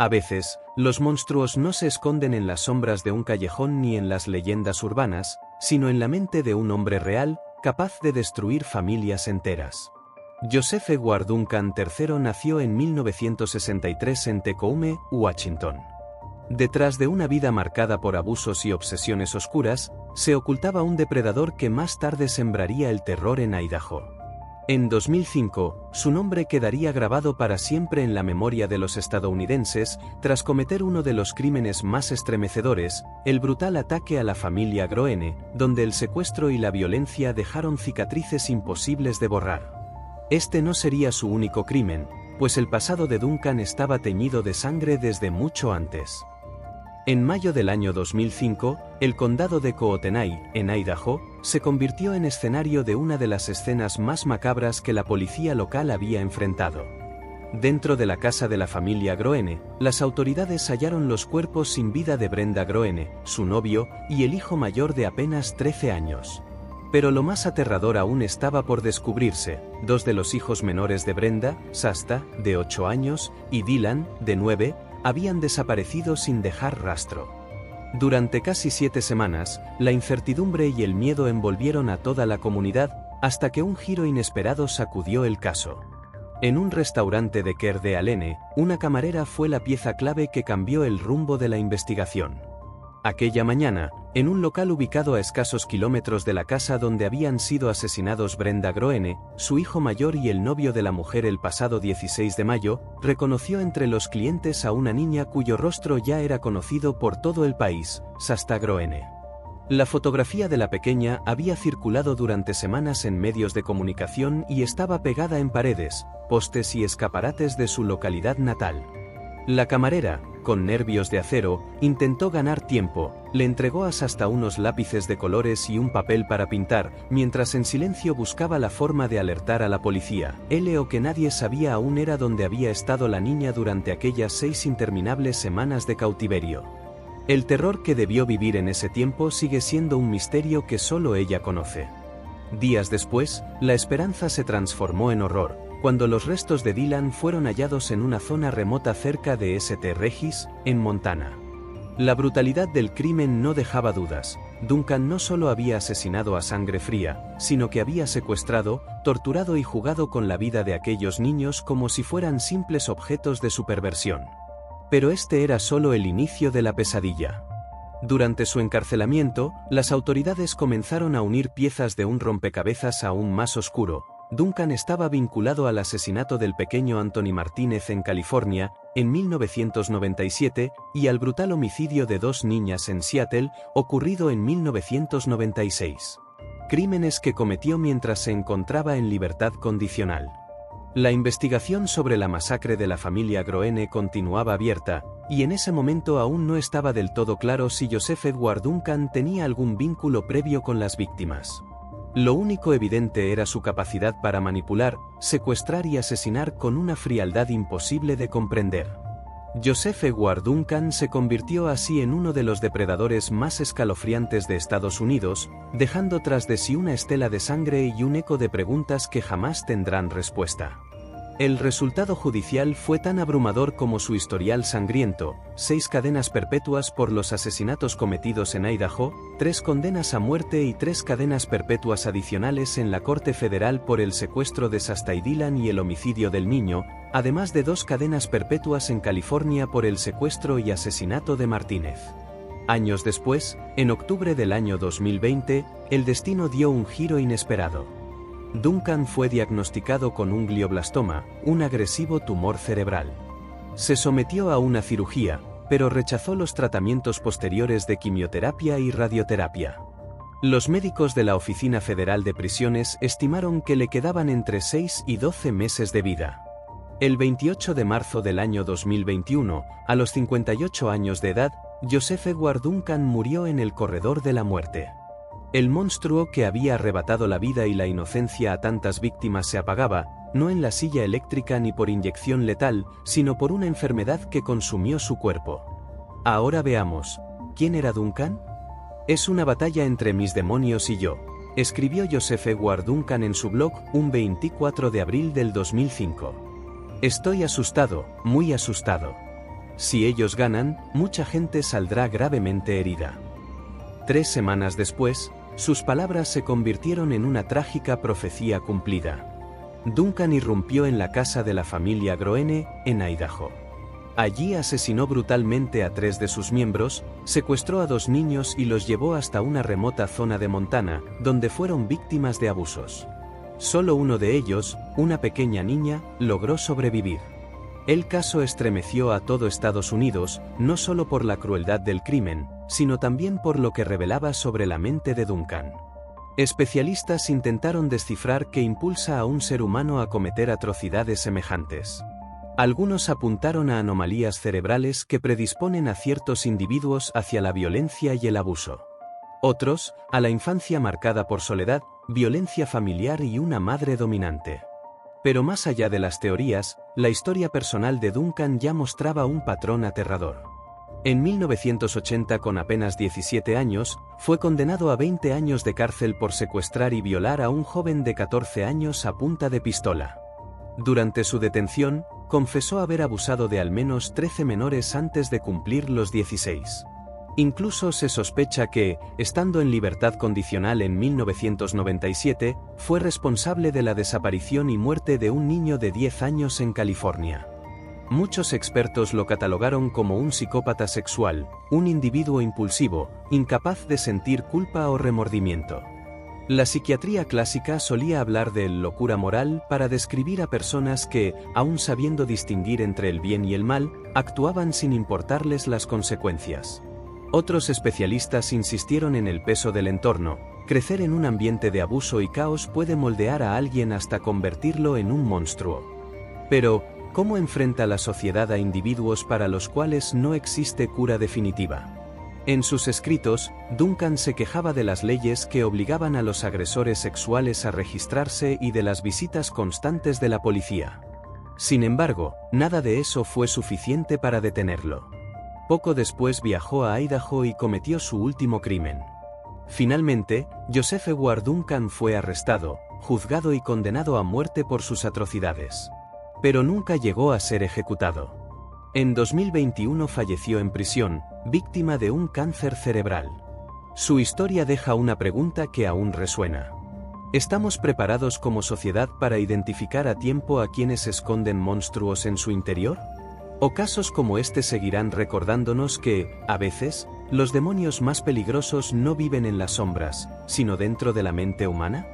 A veces, los monstruos no se esconden en las sombras de un callejón ni en las leyendas urbanas, sino en la mente de un hombre real, capaz de destruir familias enteras. Joseph Edward Duncan III nació en 1963 en Tacoma, Washington. Detrás de una vida marcada por abusos y obsesiones oscuras, se ocultaba un depredador que más tarde sembraría el terror en Idaho. En 2005, su nombre quedaría grabado para siempre en la memoria de los estadounidenses, tras cometer uno de los crímenes más estremecedores, el brutal ataque a la familia Groene, donde el secuestro y la violencia dejaron cicatrices imposibles de borrar. Este no sería su único crimen, pues el pasado de Duncan estaba teñido de sangre desde mucho antes. En mayo del año 2005, el condado de Kootenay, en Idaho, se convirtió en escenario de una de las escenas más macabras que la policía local había enfrentado. Dentro de la casa de la familia Groene, las autoridades hallaron los cuerpos sin vida de Brenda Groene, su novio, y el hijo mayor de apenas 13 años. Pero lo más aterrador aún estaba por descubrirse: dos de los hijos menores de Brenda, Shasta, de 8 años, y Dylan, de 9, habían desaparecido sin dejar rastro. Durante casi 7 semanas, la incertidumbre y el miedo envolvieron a toda la comunidad, hasta que un giro inesperado sacudió el caso. En un restaurante de Coeur d'Alene, una camarera fue la pieza clave que cambió el rumbo de la investigación. Aquella mañana, en un local ubicado a escasos kilómetros de la casa donde habían sido asesinados Brenda Groene, su hijo mayor y el novio de la mujer el pasado 16 de mayo, reconoció entre los clientes a una niña cuyo rostro ya era conocido por todo el país, Shasta Groene. La fotografía de la pequeña había circulado durante semanas en medios de comunicación y estaba pegada en paredes, postes y escaparates de su localidad natal. La camarera, con nervios de acero, intentó ganar tiempo, le entregó a Shasta unos lápices de colores y un papel para pintar, mientras en silencio buscaba la forma de alertar a la policía. Lo que nadie sabía aún era dónde había estado la niña durante aquellas 6 interminables semanas de cautiverio. El terror que debió vivir en ese tiempo sigue siendo un misterio que solo ella conoce. Días después, la esperanza se transformó en horror, cuando los restos de Dylan fueron hallados en una zona remota cerca de St. Regis, en Montana. La brutalidad del crimen no dejaba dudas. Duncan no solo había asesinado a sangre fría, sino que había secuestrado, torturado y jugado con la vida de aquellos niños como si fueran simples objetos de su perversión. Pero este era solo el inicio de la pesadilla. Durante su encarcelamiento, las autoridades comenzaron a unir piezas de un rompecabezas aún más oscuro. Duncan estaba vinculado al asesinato del pequeño Anthony Martínez en California, en 1997, y al brutal homicidio de 2 niñas en Seattle, ocurrido en 1996. Crímenes que cometió mientras se encontraba en libertad condicional. La investigación sobre la masacre de la familia Groene continuaba abierta, y en ese momento aún no estaba del todo claro si Joseph Edward Duncan tenía algún vínculo previo con las víctimas. Lo único evidente era su capacidad para manipular, secuestrar y asesinar con una frialdad imposible de comprender. Joseph Edward Duncan se convirtió así en uno de los depredadores más escalofriantes de Estados Unidos, dejando tras de sí una estela de sangre y un eco de preguntas que jamás tendrán respuesta. El resultado judicial fue tan abrumador como su historial sangriento: 6 cadenas perpetuas por los asesinatos cometidos en Idaho, 3 condenas a muerte y 3 cadenas perpetuas adicionales en la Corte Federal por el secuestro de Shasta y Dylan y el homicidio del niño, además de 2 cadenas perpetuas en California por el secuestro y asesinato de Martínez. Años después, en octubre del año 2020, el destino dio un giro inesperado. Duncan fue diagnosticado con un glioblastoma, un agresivo tumor cerebral. Se sometió a una cirugía, pero rechazó los tratamientos posteriores de quimioterapia y radioterapia. Los médicos de la Oficina Federal de Prisiones estimaron que le quedaban entre 6 y 12 meses de vida. El 28 de marzo del año 2021, a los 58 años de edad, Joseph Edward Duncan murió en el corredor de la muerte. El monstruo que había arrebatado la vida y la inocencia a tantas víctimas se apagaba, no en la silla eléctrica ni por inyección letal, sino por una enfermedad que consumió su cuerpo. Ahora veamos, ¿quién era Duncan? Es una batalla entre mis demonios y yo, escribió Joseph Edward Duncan en su blog un 24 de abril del 2005. Estoy asustado, muy asustado. Si ellos ganan, mucha gente saldrá gravemente herida. 3 semanas después, sus palabras se convirtieron en una trágica profecía cumplida. Duncan irrumpió en la casa de la familia Groene, en Idaho. Allí asesinó brutalmente a 3 de sus miembros, secuestró a 2 niños y los llevó hasta una remota zona de Montana, donde fueron víctimas de abusos. Solo uno de ellos, una pequeña niña, logró sobrevivir. El caso estremeció a todo Estados Unidos, no solo por la crueldad del crimen, sino también por lo que revelaba sobre la mente de Duncan. Especialistas intentaron descifrar qué impulsa a un ser humano a cometer atrocidades semejantes. Algunos apuntaron a anomalías cerebrales que predisponen a ciertos individuos hacia la violencia y el abuso. Otros, a la infancia marcada por soledad, violencia familiar y una madre dominante. Pero más allá de las teorías, la historia personal de Duncan ya mostraba un patrón aterrador. En 1980, con apenas 17 años, fue condenado a 20 años de cárcel por secuestrar y violar a un joven de 14 años a punta de pistola. Durante su detención, confesó haber abusado de al menos 13 menores antes de cumplir los 16. Incluso se sospecha que, estando en libertad condicional en 1997, fue responsable de la desaparición y muerte de un niño de 10 años en California. Muchos expertos lo catalogaron como un psicópata sexual, un individuo impulsivo, incapaz de sentir culpa o remordimiento. La psiquiatría clásica solía hablar de locura moral para describir a personas que, aun sabiendo distinguir entre el bien y el mal, actuaban sin importarles las consecuencias. Otros especialistas insistieron en el peso del entorno. Crecer en un ambiente de abuso y caos puede moldear a alguien hasta convertirlo en un monstruo. Pero, ¿cómo enfrenta la sociedad a individuos para los cuales no existe cura definitiva? En sus escritos, Duncan se quejaba de las leyes que obligaban a los agresores sexuales a registrarse y de las visitas constantes de la policía. Sin embargo, nada de eso fue suficiente para detenerlo. Poco después viajó a Idaho y cometió su último crimen. Finalmente, Joseph Edward Duncan fue arrestado, juzgado y condenado a muerte por sus atrocidades. Pero nunca llegó a ser ejecutado. En 2021 falleció en prisión, víctima de un cáncer cerebral. Su historia deja una pregunta que aún resuena. ¿Estamos preparados como sociedad para identificar a tiempo a quienes esconden monstruos en su interior? ¿O casos como este seguirán recordándonos que, a veces, los demonios más peligrosos no viven en las sombras, sino dentro de la mente humana?